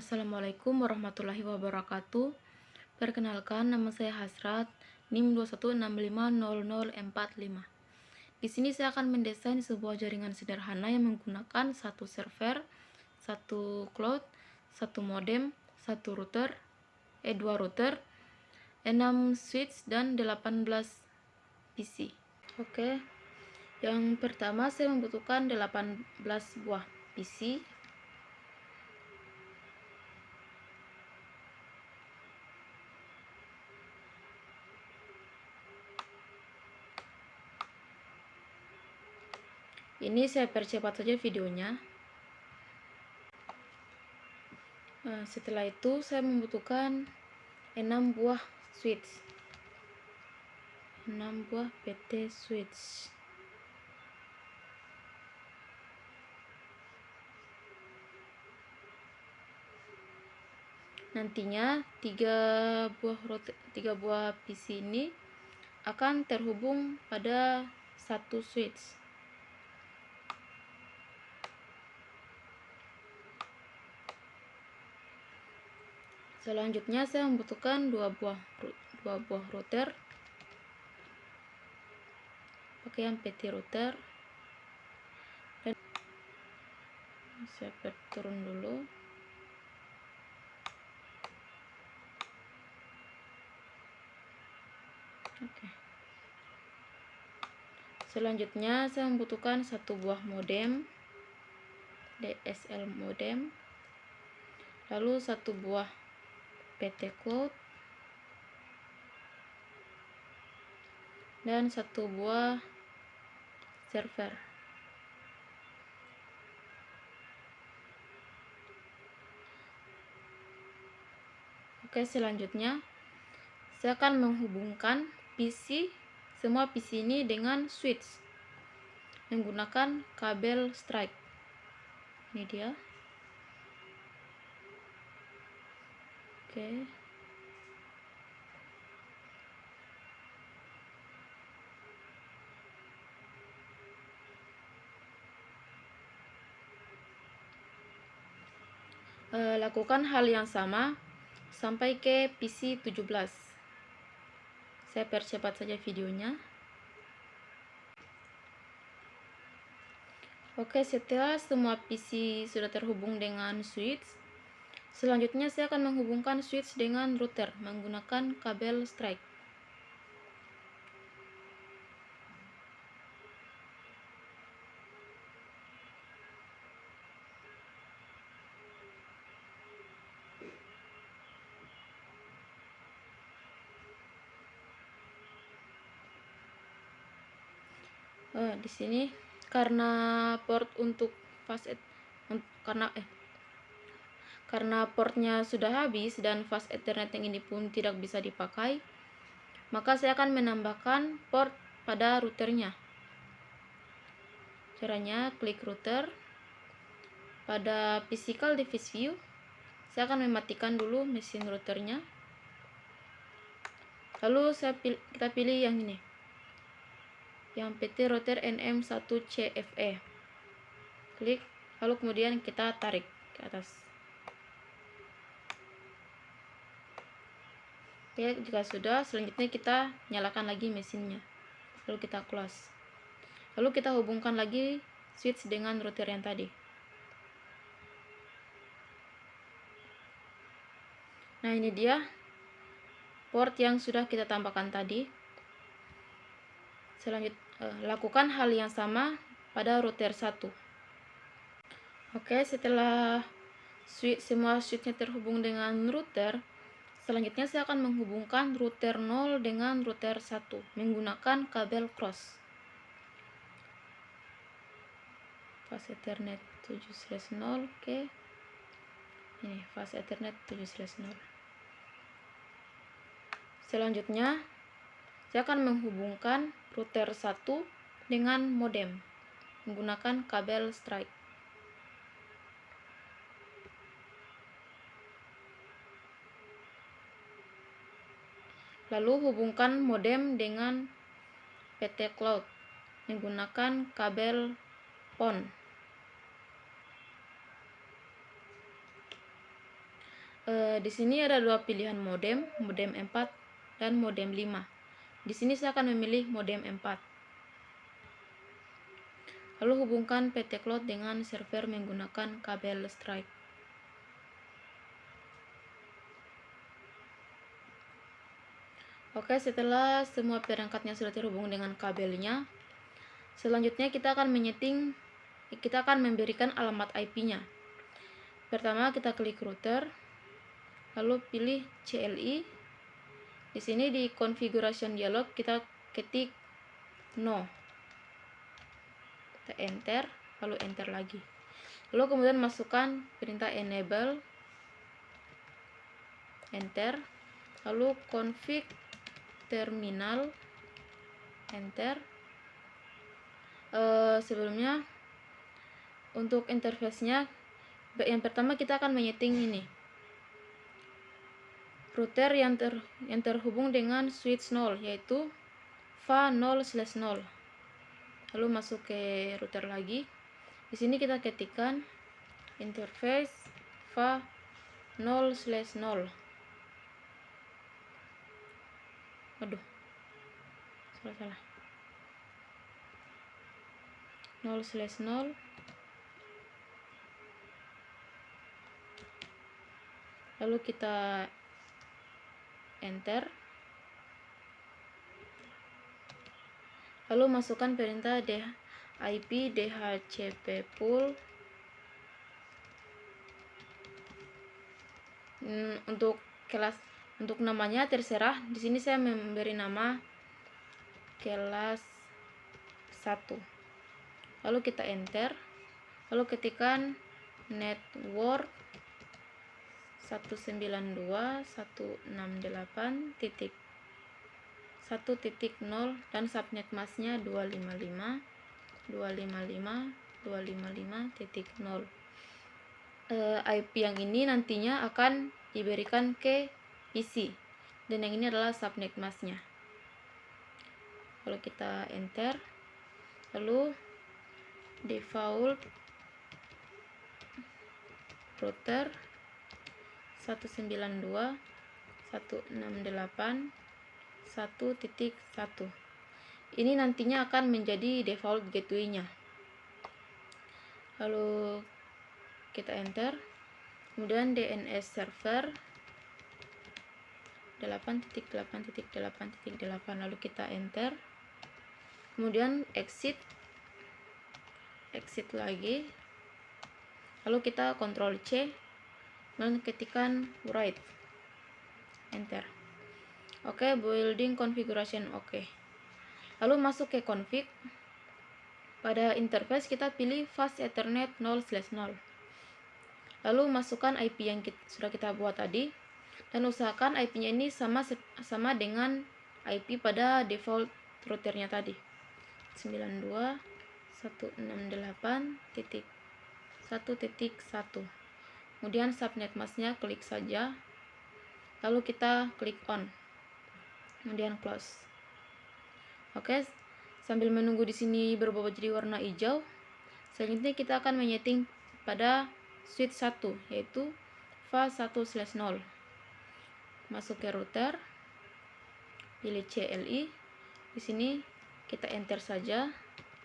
Assalamualaikum warahmatullahi wabarakatuh. Perkenalkan, nama saya Hasrat, NIM 21650045. Di sini saya akan mendesain sebuah jaringan sederhana yang menggunakan satu server, satu cloud, satu modem, dua router, 6 switch dan 18 PC. Oke. Yang pertama saya membutuhkan 18 buah PC. Ini saya percepat saja videonya. Setelah itu saya membutuhkan 6 buah switch, 6 buah PT switch. Nantinya 3 buah PC ini akan terhubung pada satu switch. Selanjutnya saya membutuhkan 2 buah router. Pakai yang PT router. Dan saya turun dulu. Oke. Selanjutnya saya membutuhkan 1 buah modem, DSL modem. Lalu 1 buah PT cloud dan 1 buah server. Oke, selanjutnya saya akan menghubungkan semua PC ini dengan switch menggunakan kabel strike. Ini dia. Oke. Lakukan hal yang sama sampai ke PC 17. Saya percepat saja videonya. Oke, setelah semua PC sudah terhubung dengan switch, selanjutnya saya akan menghubungkan switch dengan router menggunakan kabel strike. Di sini karena port untuk karena portnya sudah habis dan fast ethernet yang ini pun tidak bisa dipakai, maka saya akan menambahkan port pada routernya. Caranya, klik router. Pada physical device view, saya akan mematikan dulu mesin routernya. Lalu kita pilih yang ini, yang PT router NM1CFE. Klik, lalu kemudian kita tarik ke atas. Oke, jika sudah, selanjutnya kita nyalakan lagi mesinnya. Lalu kita close. Lalu kita hubungkan lagi switch dengan router yang tadi. Nah, ini dia port yang sudah kita tambahkan tadi. Selanjutnya, lakukan hal yang sama pada router 1. Oke, setelah semua switchnya terhubung dengan router, selanjutnya saya akan menghubungkan router 0 dengan router 1 menggunakan kabel cross. Fast Ethernet 7/0. Oke. Ini fast Ethernet 7/0. Selanjutnya saya akan menghubungkan router 1 dengan modem menggunakan kabel strike. Lalu hubungkan modem dengan PT cloud menggunakan kabel PON. Di sini ada dua pilihan modem, modem 4 dan modem 5. Di sini saya akan memilih modem 4. Lalu hubungkan PT Cloud dengan server menggunakan kabel Stripe. Oke, setelah semua perangkatnya sudah terhubung dengan kabelnya, selanjutnya kita akan memberikan alamat IP-nya. Pertama kita klik router, lalu pilih CLI. Di sini di configuration dialog kita ketik no. Kita enter, lalu enter lagi. Lalu kemudian masukkan perintah enable, enter, lalu config terminal, enter. Sebelumnya untuk interface-nya, yang pertama kita akan menyeting ini router yang terhubung dengan switch 0, yaitu va 0/0. Lalu masuk ke router lagi. Di sini kita ketikkan interface va 0/0. Aduh, salah. 0/0. Lalu kita enter. Lalu masukkan perintah IP DHCP pool. Untuk namanya terserah. Di sini saya memberi nama kelas 1. Lalu kita enter. Lalu ketikkan network 192.168.1.0 dan subnet masknya 255.255.255.0. IP yang ini nantinya akan diberikan ke PC, dan yang ini adalah subnet masknya. Lalu kita enter, lalu default router 192.168.1.1. Ini nantinya akan menjadi default gateway-nya. Lalu kita enter, kemudian DNS server 8.8.8.8, lalu kita enter, kemudian exit lagi, lalu kita Ctrl C dan ketikkan write, enter. Oke, building configuration oke. Lalu masuk ke config. Pada interface kita pilih fast ethernet 0/0. Lalu masukkan IP yang sudah kita buat tadi, dan usahakan IP-nya ini sama dengan IP pada default routernya tadi, 92.168.1.1. Kemudian subnet masknya klik saja, lalu kita klik on, kemudian close. Oke, sambil menunggu di sini berubah jadi warna hijau, selanjutnya kita akan menyeting pada switch 1, yaitu va 1/0. Masuk ke router, pilih CLI. Di sini kita enter saja,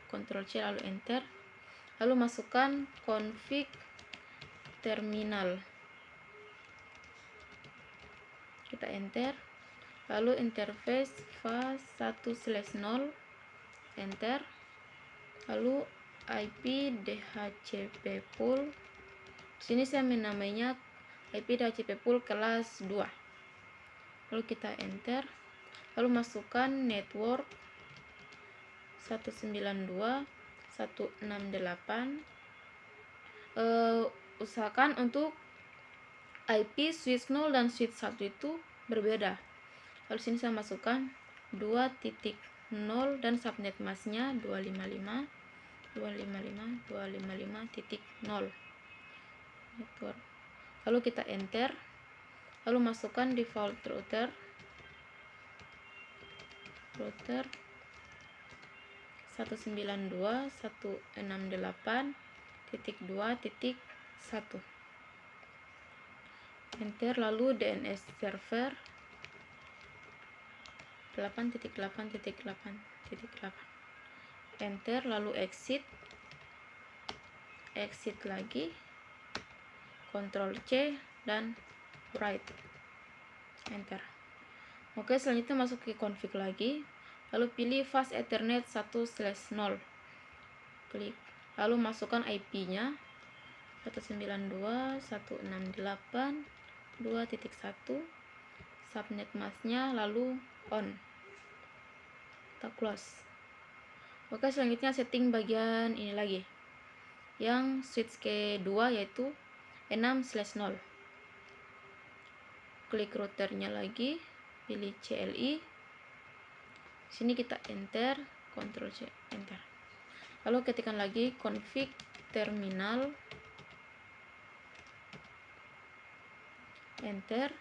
Ctrl C lalu enter. Lalu masukkan config terminal. Kita enter. Lalu interface va 1/0, enter. Lalu IP DHCP pool. Sini saya menamainya IP DHCP pool kelas 2. Lalu kita enter. Lalu masukkan network 192.168. Usahakan untuk IP switch 0 dan switch 1 itu berbeda. Lalu sini saya masukkan 2.0 dan subnet masknya 255.255.255.0 network. Lalu kita enter, lalu masukkan default router 192.168.2.1. enter, lalu DNS server 8.8.8.8, enter, lalu exit lagi, Ctrl C dan write, enter. Oke, selanjutnya masuk ke config lagi, lalu pilih fast ethernet 1/0, klik, lalu masukkan IP-nya 192.168.2.1, subnet masknya, lalu on, kita close. Oke, selanjutnya setting bagian ini lagi, yang switch kedua yaitu 6/0, klik routernya lagi, pilih CLI, sini kita enter, Ctrl C, enter, lalu ketikkan lagi config terminal, enter,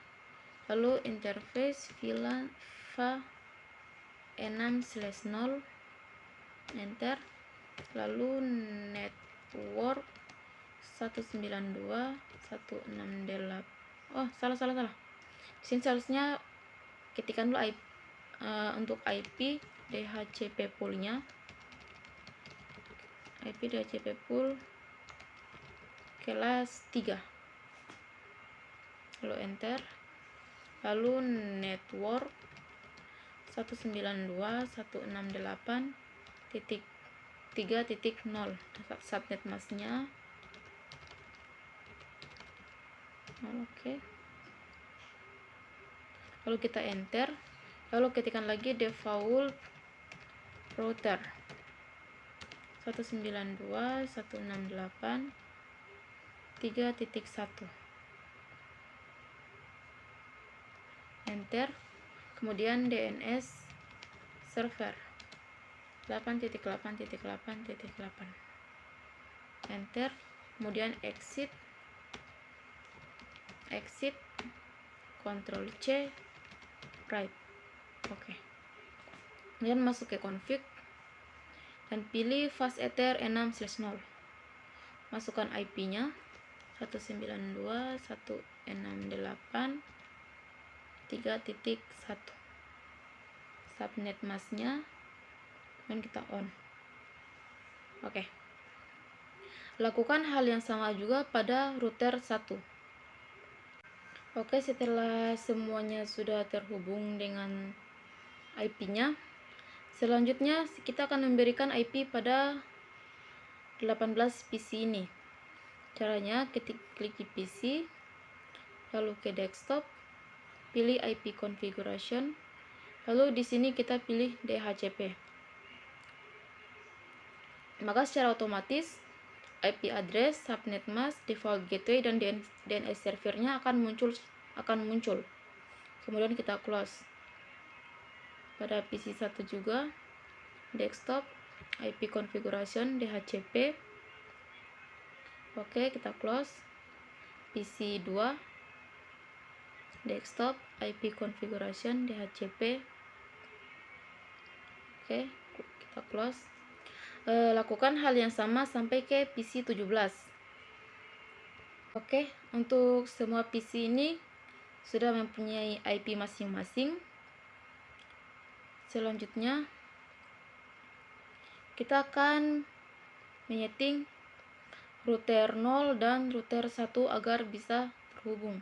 lalu interface VLAN 6/0, enter, lalu network 192.168, oh salah, sini seharusnya ketikkan dulu IP, untuk IP DHCP poolnya, IP DHCP pool kelas 3, lalu enter, lalu network 192.168.3.0, subnet masknya 0. Oke, lalu kita enter, lalu ketikkan lagi default router 192.168.3.1, enter, kemudian DNS server 8.8.8.8, enter, kemudian exit, Ctrl C, write. Oke, kemudian masuk ke config dan pilih fast ether 6/0, masukkan IP-nya 192.168.3.1, subnet masknya, dan kita on. Oke, lakukan hal yang sama juga pada router 1. Oke, setelah semuanya sudah terhubung dengan IP-nya, selanjutnya kita akan memberikan IP pada 18 PC ini. Caranya, klik di PC, lalu ke desktop, pilih IP configuration, lalu di sini kita pilih DHCP. Maka secara otomatis IP address, subnet mask, default gateway, dan DNS servernya akan muncul. Kemudian kita close. Pada PC 1 juga, desktop, IP configuration, DHCP. Oke, kita close. PC 2, desktop, IP configuration, DHCP. Oke, kita close. Lakukan hal yang sama sampai ke PC 17. Oke, untuk semua PC ini sudah mempunyai IP masing-masing. Selanjutnya kita akan menyeting router 0 dan router 1 agar bisa terhubung.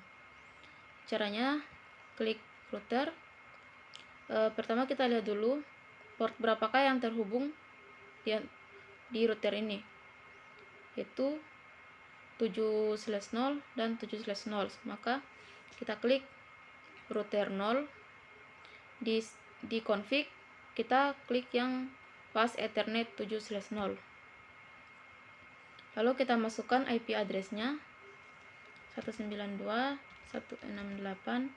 Caranya, klik router. Pertama kita lihat dulu port berapakah yang terhubung di router ini, yaitu 7/0 dan 7/0. Maka kita klik router 0, di config kita klik yang fast ethernet 7/0, lalu kita masukkan IP address-nya 192.168.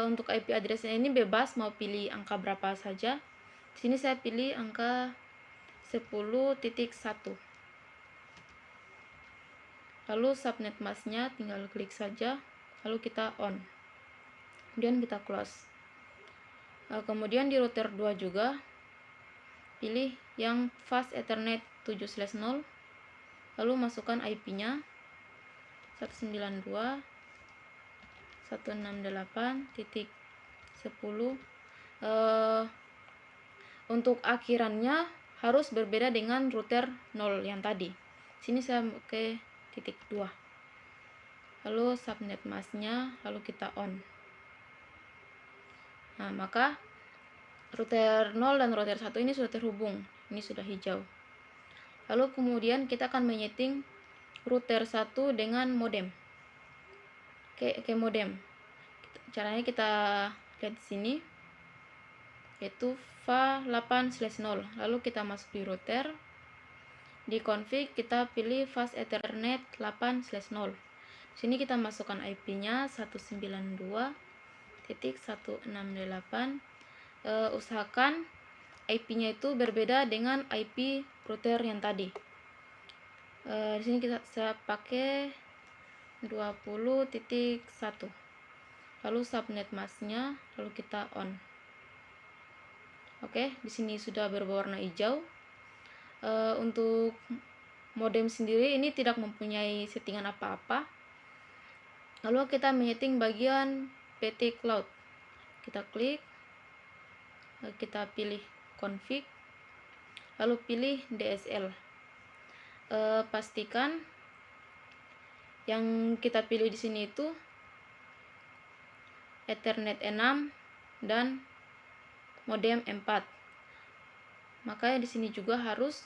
Untuk IP address-nya ini bebas, mau pilih angka berapa saja. Di sini saya pilih angka 10.1. Lalu subnet masknya tinggal klik saja, lalu kita on, kemudian kita close. Kemudian di router 2 juga pilih yang fast ethernet 7/0, lalu masukkan IP-nya 192.168.3.1. 168.10. Untuk akhirannya harus berbeda dengan router 0 yang tadi. Sini saya pakai titik 2. Lalu subnet masknya, lalu kita on. Nah, maka router 0 dan router 1 ini sudah terhubung. Ini sudah hijau. Lalu kemudian kita akan menyeting router 1 dengan modem. Ke modem. Caranya kita lihat di sini, yaitu FA8/0. Lalu kita masuk di router. Di config kita pilih fast ethernet 8/0. Sini kita masukkan IP-nya 192.168. Usahakan IP-nya itu berbeda dengan IP router yang tadi. Di sini saya pakai 20.1. Lalu subnet masknya, lalu kita on. Oke, di sini sudah berwarna hijau. Untuk modem sendiri ini tidak mempunyai settingan apa-apa. Lalu kita menyeting bagian PT Cloud. Kita klik, kita pilih config, lalu pilih DSL. Pastikan yang kita pilih di sini itu Ethernet 6 dan modem 4. Makanya di sini juga harus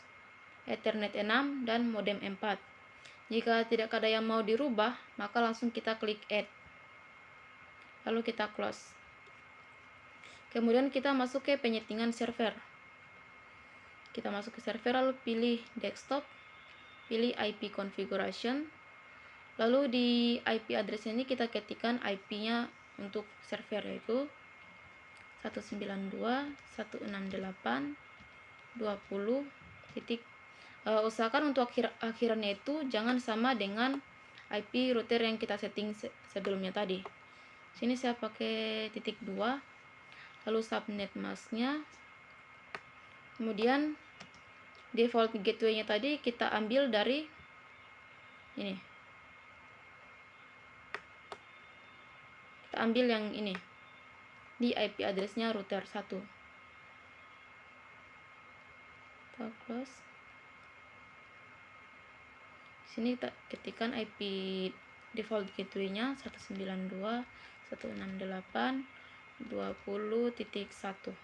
Ethernet 6 dan modem 4. Jika tidak ada yang mau dirubah, maka langsung kita klik add. Lalu kita close. Kemudian kita masuk ke penyetingan server. Kita masuk ke server, lalu pilih desktop, pilih IP configuration. Lalu di IP address ini kita ketikkan IP-nya untuk server, yaitu 192.168.20. Usahakan untuk akhirannya itu jangan sama dengan IP router yang kita setting sebelumnya tadi. Sini saya pakai titik 2, lalu subnet masknya. Kemudian default gateway-nya tadi kita ambil dari ini. Kita ambil yang ini. Di IP address-nya router 1. Kita close. Sini kita ketikkan IP default gateway-nya 192.168.20.1.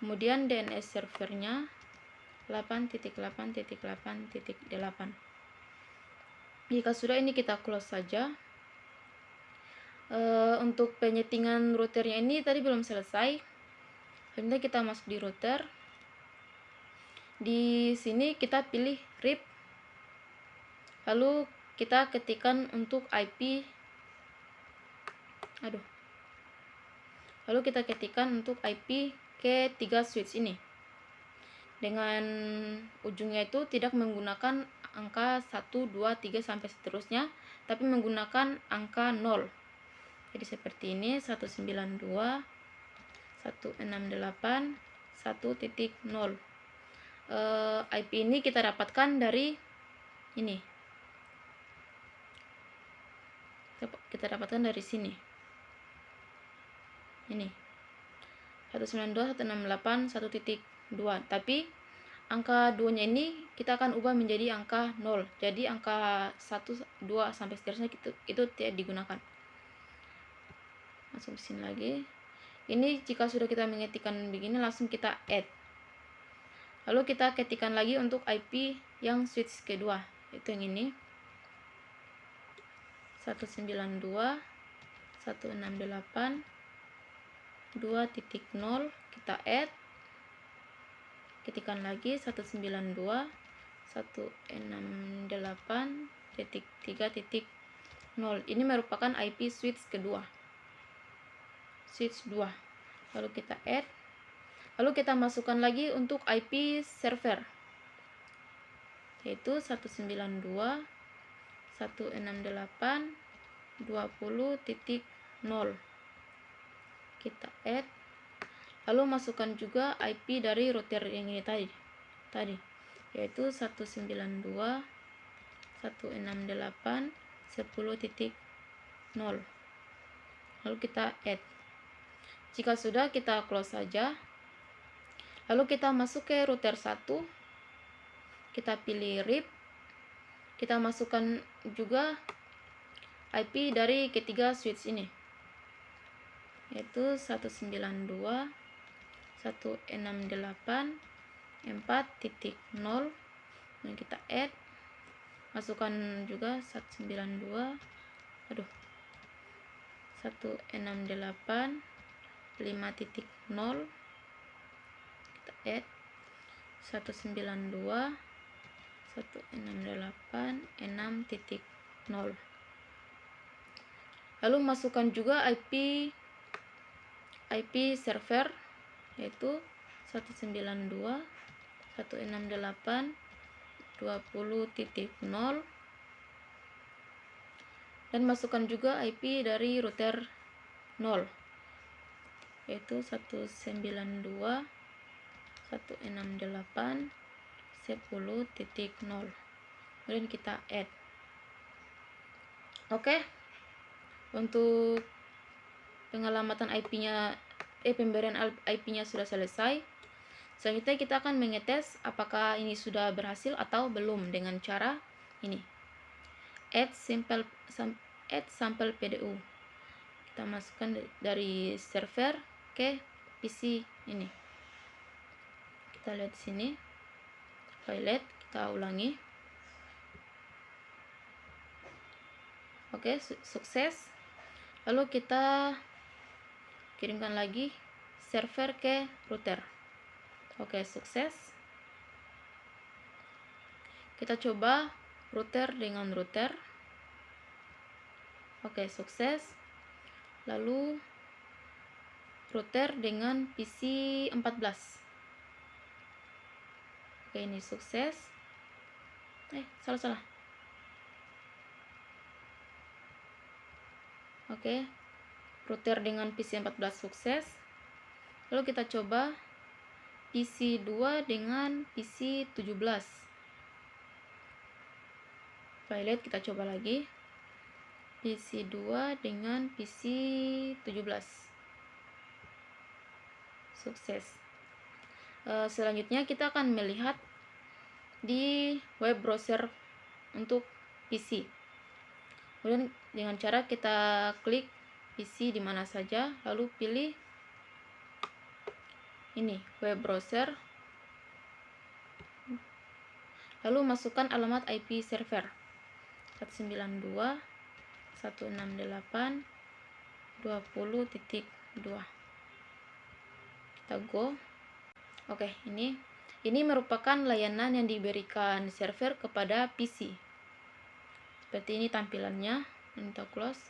Kemudian DNS servernya 8.8.8.8. Jika sudah, ini kita close saja. Untuk penyetingan routernya ini tadi belum selesai. Selanjutnya kita masuk di router. Di sini kita pilih RIP. Lalu kita ketikkan untuk IP. Lalu kita ketikkan untuk IP ke 3 switch ini. Dengan ujungnya itu tidak menggunakan angka 1, 2, 3 sampai seterusnya, tapi menggunakan angka 0. Jadi seperti ini, 192.168.1.0. IP ini kita dapatkan dari ini. Kita dapatkan dari sini. Ini 192.168.1.2. Tapi angka 2-nya ini kita akan ubah menjadi angka 0. Jadi angka 1, 2 sampai seterusnya itu tidak digunakan. Masuk sini lagi. Ini jika sudah kita mengetikkan begini, langsung kita add. Lalu kita ketikkan lagi untuk IP yang switch kedua, itu yang ini 192.168.2.0. kita add, ketikkan lagi 192.168.3.0. ini merupakan IP switch kedua, switch 2. Lalu kita add, lalu kita masukkan lagi untuk IP server, yaitu 192.168.20.0. kita add, lalu masukkan juga IP dari router yang ini tadi, yaitu 192.168.10.0. lalu kita add. Jika sudah, kita close saja. Lalu kita masuk ke router 1, kita pilih RIP, kita masukkan juga IP dari ketiga switch ini, yaitu 192.168.4.0. dan kita add, masukkan juga 168.5.0, kita add 192.168.6.0. lalu masukkan juga IP server, yaitu 192.168.20.0, dan masukkan juga IP dari router 0, yaitu 192.168.10.0. kemudian kita add. Oke, untuk pengelamatan IP-nya, pemberian IP-nya sudah selesai. Selanjutnya kita akan mengetes apakah ini sudah berhasil atau belum dengan cara ini, add sample PDU. Kita masukkan dari server ke PC ini. Kita lihat di sini, pilot, kita ulangi. Oke, sukses. Lalu kita kirimkan lagi server ke router. Oke, sukses. Kita coba router dengan router. Oke, sukses. Lalu router dengan PC 14. Oke, ini sukses. Salah. Oke, router dengan PC 14 sukses. Lalu kita coba PC 2 dengan PC 17. Pilot, kita coba lagi. PC 2 dengan PC 17. Sukses. Selanjutnya kita akan melihat di web browser untuk PC. Kemudian dengan cara kita klik PC di mana saja, lalu pilih ini web browser, lalu masukkan alamat IP server 192.168.20.2. kita go. Oke, ini merupakan layanan yang diberikan server kepada PC. Seperti ini tampilannya. Kita close.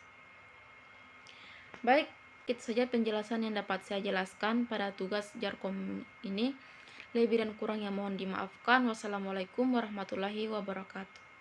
Baik, itu saja penjelasan yang dapat saya jelaskan pada tugas Jarkom ini. Lebih dan kurangnya mohon dimaafkan. Wassalamualaikum warahmatullahi wabarakatuh.